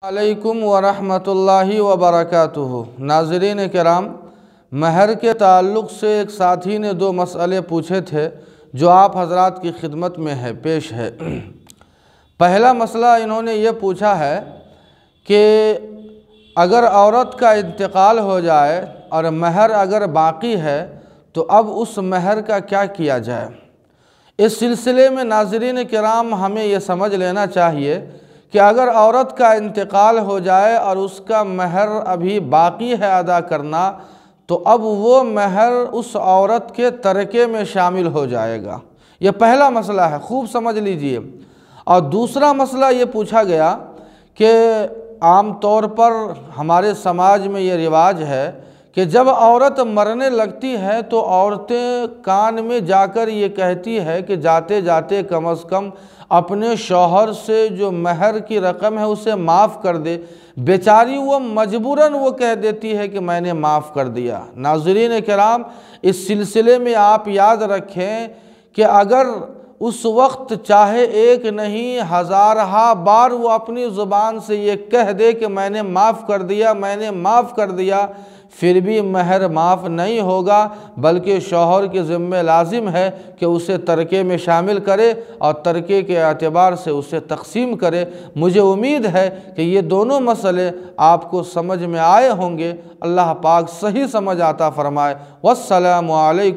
अलैकुम वरहमतुल्लाहि वबरकातुहु। नाज़रीन किराम, महर के ताल्लुक़ से एक साथी ने दो मसले पूछे थे जो आप हज़रात की खिदमत में है पेश है। पहला मसला इन्होंने ये पूछा है कि अगर औरत का इंतकाल हो जाए और महर अगर बाकी है तो अब उस महर का क्या किया जाए। इस सिलसिले में नाज़रीन किराम हमें ये समझ लेना चाहिए कि अगर औरत का इंतकाल हो जाए और उसका महर अभी बाकी है अदा करना, तो अब वो महर उस औरत के तरके में शामिल हो जाएगा। ये पहला मसला है, खूब समझ लीजिए। और दूसरा मसला ये पूछा गया कि आम तौर पर हमारे समाज में ये रिवाज है कि जब औरत मरने लगती है तो औरतें कान में जाकर ये कहती है कि जाते जाते कम अज़ कम अपने शौहर से जो महर की रकम है उसे माफ़ कर दे। बेचारी वो मजबूरन वो कह देती है कि मैंने माफ़ कर दिया। नाज़रीन किराम, इस सिलसिले में आप याद रखें कि अगर उस वक्त चाहे एक नहीं हज़ारहा बार वो अपनी ज़ुबान से ये कह दे कि मैंने माफ़ कर दिया, मैंने माफ़ कर दिया, फिर भी महर माफ़ नहीं होगा, बल्कि शौहर के ज़िम्मे लाजिम है कि उसे तरके में शामिल करे और तरके के एतबार से उसे तक़सीम करे। मुझे उम्मीद है कि ये दोनों मसले आपको समझ में आए होंगे। अल्लाह पाक सही समझ आता फ़रमाए। वस्सलामु अलैकुम।